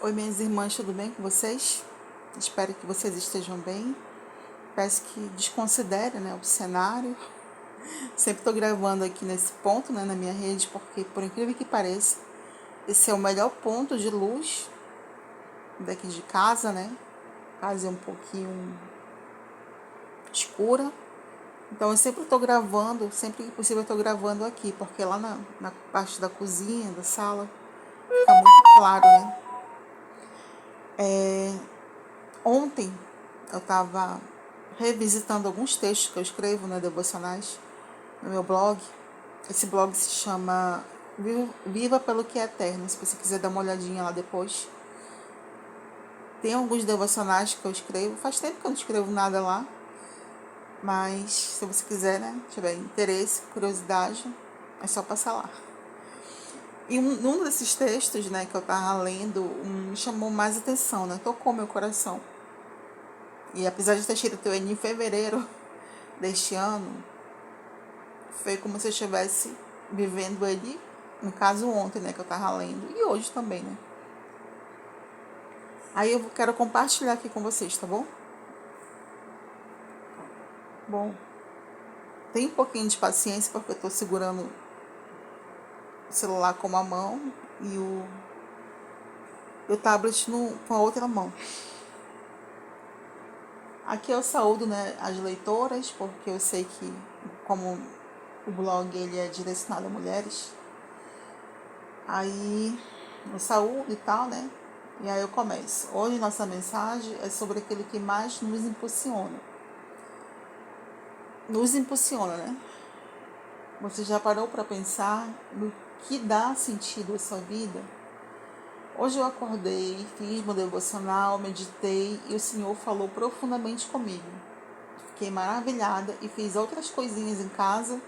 Oi, minhas irmãs, tudo bem com vocês? Espero que vocês estejam bem. Peço que desconsiderem, o cenário. Sempre estou gravando aqui nesse ponto, na minha rede, porque, por incrível que pareça, esse é o melhor ponto de luz daqui de casa, A casa é um pouquinho escura. Então, eu sempre estou gravando, sempre que possível eu estou gravando aqui, porque lá na parte da cozinha, da sala, fica muito claro, Ontem eu estava revisitando alguns textos que eu escrevo, devocionais, no meu blog. Esse blog se chama Viva pelo que é Eterno, se você quiser dar uma olhadinha lá depois. Tem alguns devocionais que eu escrevo, faz tempo que eu não escrevo nada lá, mas se você quiser, tiver interesse, curiosidade, é só passar lá. E num desses textos, que eu estava lendo, me chamou mais atenção, tocou meu coração. E apesar de ter escrito ele em fevereiro deste ano, foi como se eu estivesse vivendo ele, no caso ontem, que eu estava lendo, e hoje também, Aí eu quero compartilhar aqui com vocês, tá bom? Bom, tem um pouquinho de paciência, porque eu estou segurando o celular com uma mão e o tablet com a outra mão. Aqui eu saúdo, as leitoras, porque eu sei que, como o blog ele é direcionado a mulheres, aí eu saúdo e tal, E aí eu começo. Hoje nossa mensagem é sobre aquilo que mais nos impulsiona. Nos impulsiona, Você já parou para pensar no que dá sentido à sua vida? Hoje eu acordei, fiz meu devocional, meditei e o Senhor falou profundamente comigo. Fiquei maravilhada e fiz outras coisinhas em casa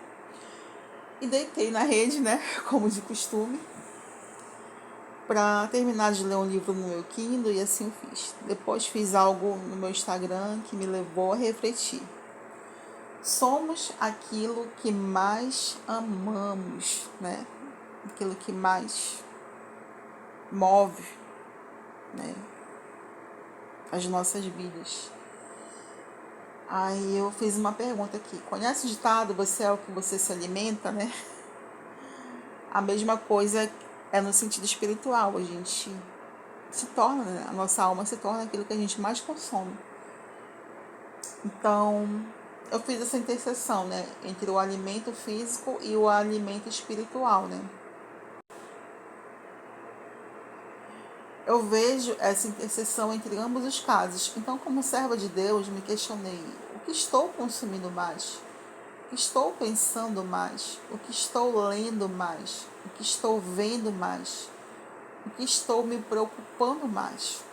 e deitei na rede, como de costume, para terminar de ler um livro no meu Kindle, e assim eu fiz. Depois fiz algo no meu Instagram que me levou a refletir. Somos aquilo que mais amamos, Aquilo que mais move, as nossas vidas. Aí eu fiz uma pergunta aqui. Conhece o ditado, você é o que você se alimenta, A mesma coisa é no sentido espiritual. A gente se torna, a nossa alma se torna aquilo que a gente mais consome. Então, eu fiz essa interseção, entre o alimento físico e o alimento espiritual, Eu vejo essa interseção entre ambos os casos. Então, como serva de Deus, me questionei: o que estou consumindo mais? O que estou pensando mais? O que estou lendo mais? O que estou vendo mais? O que estou me preocupando mais?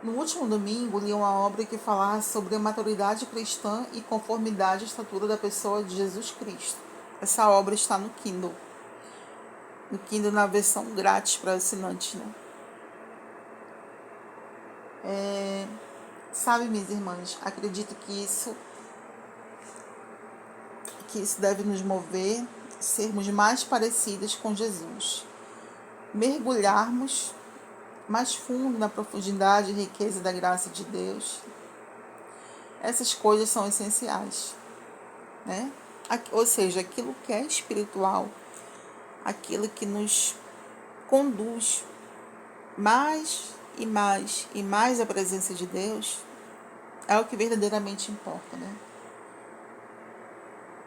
No último domingo, li uma obra que falava sobre a maturidade cristã e conformidade à estatura da pessoa de Jesus Cristo. Essa obra está no Kindle. No Kindle, na versão grátis para assinantes, Sabe, minhas irmãs, acredito que isso deve nos mover a sermos mais parecidas com Jesus. Mergulharmos mais fundo na profundidade e riqueza da graça de Deus. Essas coisas são essenciais, Ou seja, aquilo que é espiritual, aquilo que nos conduz mais e mais e mais à presença de Deus, é o que verdadeiramente importa,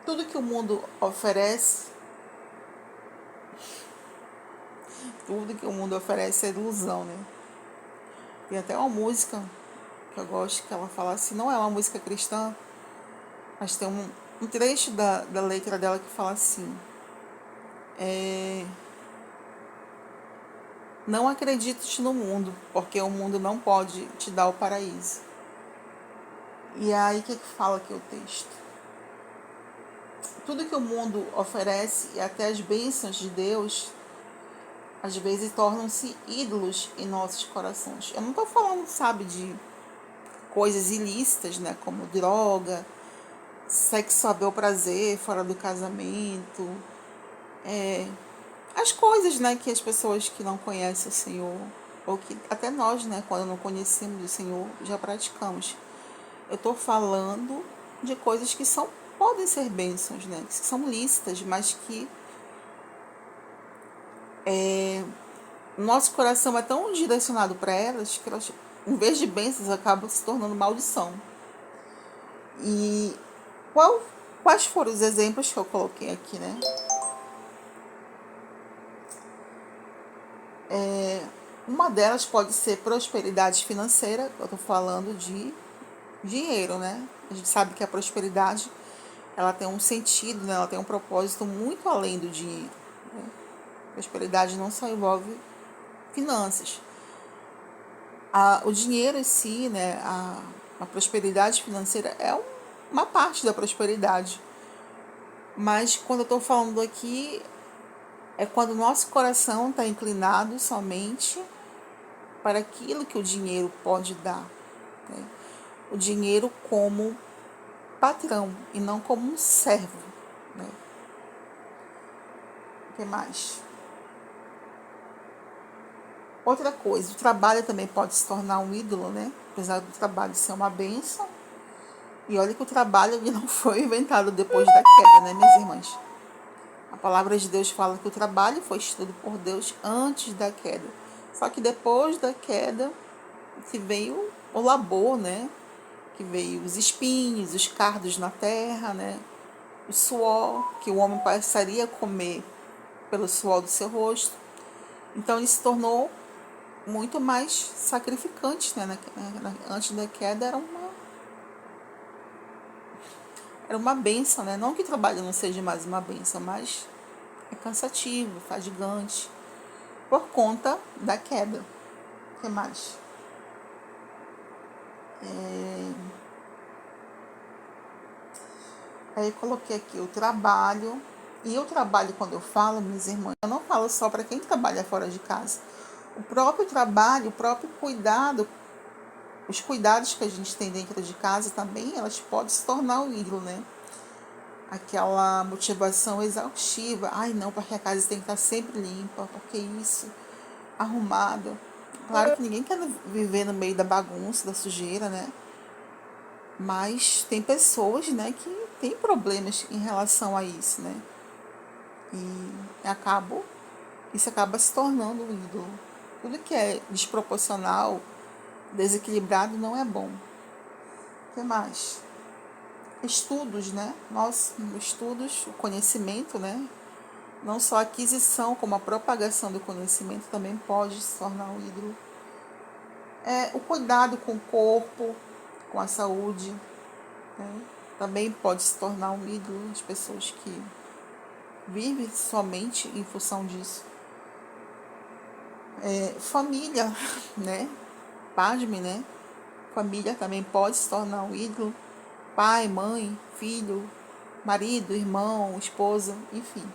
Tudo que o mundo oferece, é ilusão, Tem até uma música que eu gosto, que ela fala assim, não é uma música cristã, mas tem um trecho da letra dela que fala assim, não acredites no mundo, porque o mundo não pode te dar o paraíso. E é aí que fala aqui o texto. Tudo que o mundo oferece, e até as bênçãos de Deus, às vezes tornam-se ídolos em nossos corações. Eu não estou falando, de coisas ilícitas, como droga, sexo a bel prazer fora do casamento, as coisas, que as pessoas que não conhecem o Senhor ou que até nós, né, quando não conhecemos o Senhor, já praticamos. Eu estou falando de coisas que podem ser bênçãos, né, que são lícitas, mas que nosso coração é tão direcionado para elas que elas, em vez de bênçãos, acabam se tornando maldição. E quais foram os exemplos que eu coloquei aqui, né? Uma delas pode ser prosperidade financeira. Eu estou falando de dinheiro, né? A gente sabe que a prosperidade, ela tem um sentido, né? Ela tem um propósito muito além do dinheiro, né? Prosperidade não só envolve finanças. O dinheiro em si, né? A prosperidade financeira é uma parte da prosperidade. Mas quando eu estou falando aqui, é quando o nosso coração está inclinado somente para aquilo que o dinheiro pode dar, né? O dinheiro como patrão e não como um servo, né? O que mais? Outra coisa, o trabalho também pode se tornar um ídolo, né? Apesar do trabalho ser uma bênção. E olha que o trabalho ele não foi inventado depois da queda, né, minhas irmãs? A palavra de Deus fala que o trabalho foi instituído por Deus antes da queda. Só que depois da queda que veio o labor, né? Que veio os espinhos, os cardos na terra, né? O suor que o homem passaria a comer pelo suor do seu rosto. Então ele se tornou muito mais sacrificante, né? Antes da queda era uma bênção, né? Não que o trabalho não seja mais uma bênção, mas é cansativo, fadigante, por conta da queda. O que mais? Aí eu coloquei aqui o trabalho. E o trabalho, quando eu falo, minhas irmãs, eu não falo só para quem trabalha fora de casa. O próprio trabalho, o próprio cuidado, os cuidados que a gente tem dentro de casa também, elas podem se tornar um ídolo, né? Aquela motivação exaustiva. Ai, não, porque a casa tem que estar sempre limpa, porque isso, arrumada. Claro que ninguém quer viver no meio da bagunça, da sujeira, né? Mas tem pessoas, né, que têm problemas em relação a isso, né? E isso acaba se tornando um ídolo. Tudo que é desproporcional, desequilibrado, não é bom. O que mais? Estudos, né? Estudos, o conhecimento, né? Não só a aquisição, como a propagação do conhecimento também pode se tornar um ídolo. O cuidado com o corpo, com a saúde, né? Também pode se tornar um ídolo de pessoas que vivem somente em função disso. Família, né? Pasme, né? Família também pode se tornar um ídolo. Pai, mãe, filho, marido, irmão, esposa, enfim.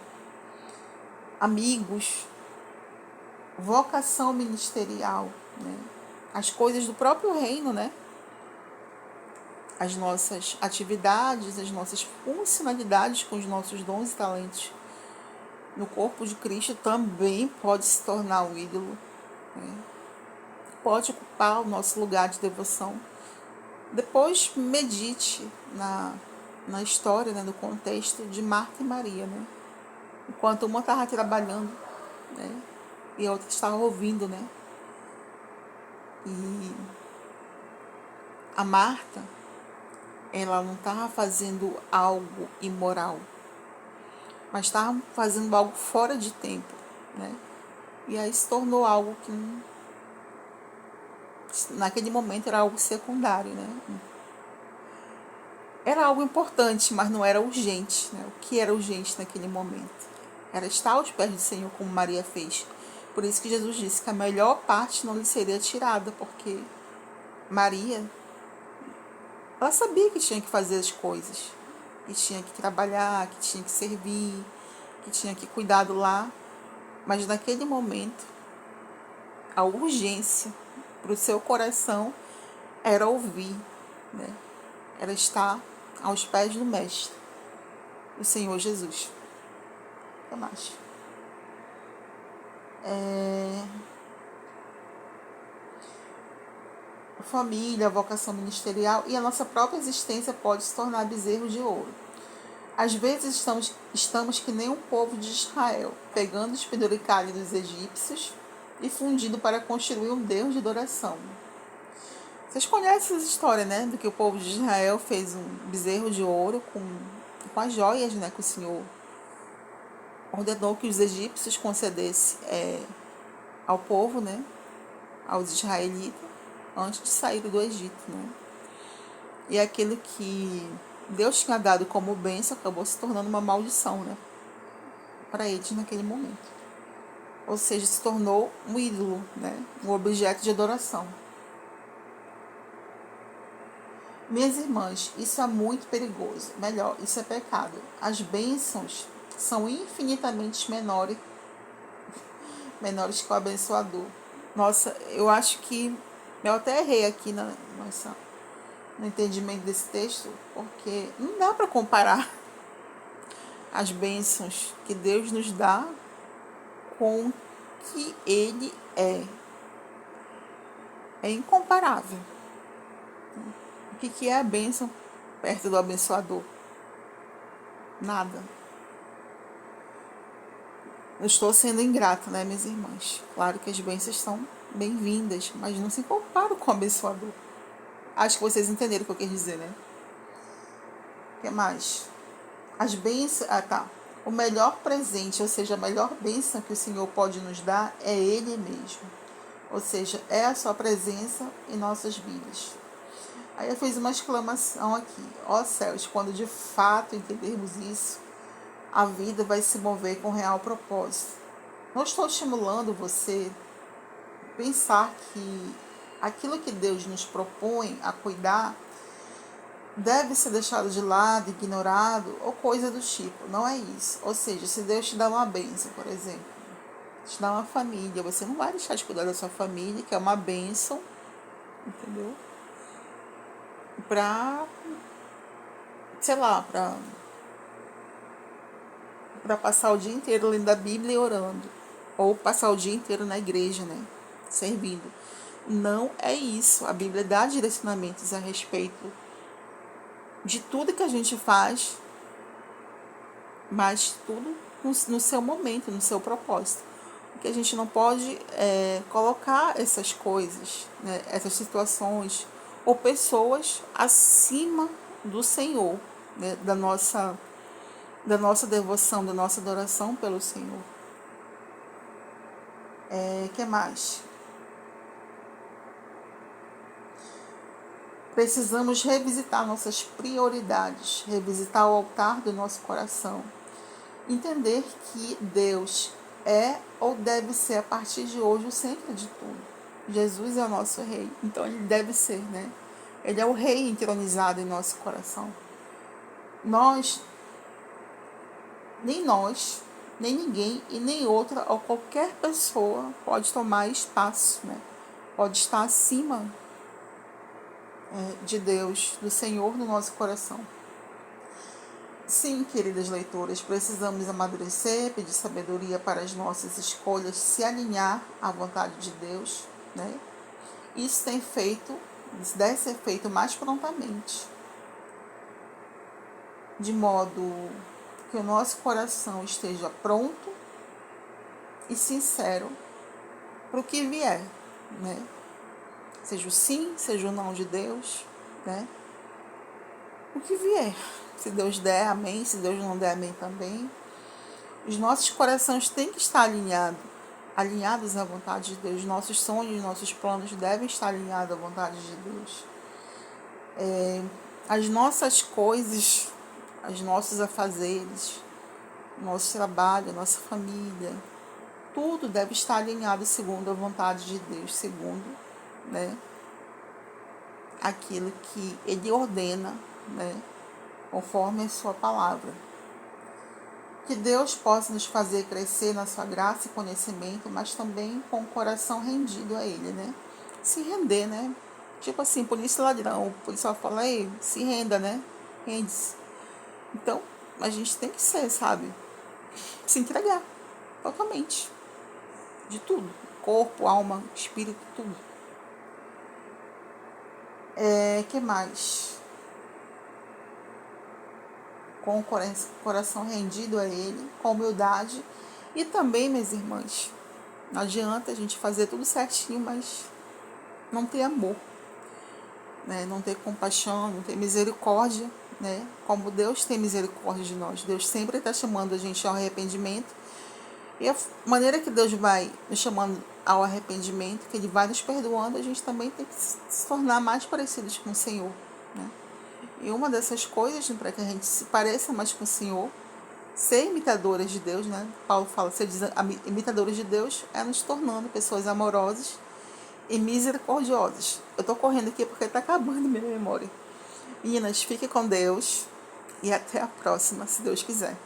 Amigos, vocação ministerial, né? As coisas do próprio reino, né? As nossas atividades, as nossas funcionalidades com os nossos dons e talentos no corpo de Cristo também pode se tornar um ídolo, né? Pode ocupar o nosso lugar de devoção. Depois medite na história, né, no contexto de Marta e Maria, né? Enquanto uma estava trabalhando, né, e a outra estava ouvindo, né? E a Marta, ela não estava fazendo algo imoral, mas estava fazendo algo fora de tempo, né? E aí se tornou algo que naquele momento era algo secundário, né? Era algo importante, mas não era urgente, né? O que era urgente naquele momento? Era estar aos pés do Senhor, como Maria fez. Por isso que Jesus disse que a melhor parte não lhe seria tirada, porque Maria, ela sabia que tinha que fazer as coisas, que tinha que trabalhar, que tinha que servir, que tinha que cuidar do lar, mas naquele momento, a urgência para o seu coração era ouvir, né? Era estar aos pés do Mestre, o Senhor Jesus. O que mais? família, vocação ministerial e a nossa própria existência pode se tornar bezerro de ouro. Às vezes estamos que nem um povo de Israel, pegando os penduricalhos dos egípcios e fundindo para construir um Deus de adoração. Vocês conhecem essa história, né? Do que o povo de Israel fez um bezerro de ouro com as joias, né? Que o Senhor ordenou que os egípcios concedessem ao povo, né? Aos israelitas, antes de sair do Egito, né? E aquilo que Deus tinha dado como bênção acabou se tornando uma maldição, né? Para eles naquele momento. Ou seja, se tornou um ídolo, né? Um objeto de adoração. Minhas irmãs, isso é muito perigoso. Melhor, isso é pecado. As bênçãos são infinitamente menores que o abençoador. Nossa, eu acho que eu até errei aqui no entendimento desse texto, porque não dá para comparar as bênçãos que Deus nos dá com o que Ele é. É incomparável. O que é a bênção perto do abençoador? Nada. Eu estou sendo ingrata, né, minhas irmãs? Claro que as bênçãos são bem-vindas, mas não se comparam com o abençoador. Acho que vocês entenderam o que eu quis dizer, né? O que mais? As bênçãos... tá. O melhor presente, ou seja, a melhor bênção que o Senhor pode nos dar é Ele mesmo. Ou seja, é a sua presença em nossas vidas. Aí eu fiz uma exclamação aqui. Ó céus, quando de fato entendermos isso, a vida vai se mover com real propósito. Não estou estimulando você a pensar que aquilo que Deus nos propõe a cuidar deve ser deixado de lado, ignorado ou coisa do tipo. Não é isso. Ou seja, se Deus te dá uma bênção, por exemplo, te dá uma família, você não vai deixar de cuidar da sua família, que é uma bênção, entendeu? Pra, sei lá, pra passar o dia inteiro lendo a Bíblia e orando. Ou passar o dia inteiro na igreja, né? Servindo. Não é isso. A Bíblia dá direcionamentos a respeito de tudo que a gente faz, mas tudo no seu momento, no seu propósito. Porque a gente não pode colocar essas coisas, né, essas situações ou pessoas acima do Senhor, né, da nossa devoção, da nossa adoração pelo Senhor. Que mais? Precisamos revisitar nossas prioridades, revisitar o altar do nosso coração. Entender que Deus é ou deve ser, a partir de hoje, o centro de tudo. Jesus é o nosso rei, então ele deve ser, né? Ele é o rei entronizado em nosso coração. Nós, nem ninguém e nem outra ou qualquer pessoa pode tomar espaço, né? Pode estar acima de Deus, do Senhor no nosso coração. Sim, queridas leitoras, precisamos amadurecer, pedir sabedoria para as nossas escolhas, se alinhar à vontade de Deus, né? Isso deve ser feito mais prontamente, de modo que o nosso coração esteja pronto e sincero para o que vier, né? Seja o sim, seja o não de Deus, né? O que vier. Se Deus der, amém. Se Deus não der, amém também. Os nossos corações têm que estar alinhados à vontade de Deus. Nossos sonhos, nossos planos devem estar alinhados à vontade de Deus. As nossas coisas, os nossos afazeres, nosso trabalho, nossa família, tudo deve estar alinhado segundo a vontade de Deus, segundo, né, aquilo que Ele ordena, né, conforme a sua palavra. Que Deus possa nos fazer crescer na sua graça e conhecimento, mas também com o coração rendido a Ele, né? Se render, né? Tipo assim, polícia e ladrão. O policial fala, ei, se renda, né? Rende-se. Então, a gente tem que ser, sabe? Se entregar totalmente. De tudo. Corpo, alma, espírito, tudo. Que mais? Com o coração rendido a Ele, com humildade. E também, minhas irmãs, não adianta a gente fazer tudo certinho, mas não ter amor, né? Não ter compaixão, não ter misericórdia, né? Como Deus tem misericórdia de nós. Deus sempre está chamando a gente ao arrependimento. E a maneira que Deus vai nos chamando ao arrependimento, que Ele vai nos perdoando, a gente também tem que se tornar mais parecidos com o Senhor, né? E uma dessas coisas, para que a gente se pareça mais com o Senhor, ser imitadores de Deus, né? Paulo fala, ser imitadores de Deus é nos tornando pessoas amorosas e misericordiosas. Eu tô correndo aqui porque tá acabando minha memória. Meninas, fique com Deus e até a próxima, se Deus quiser.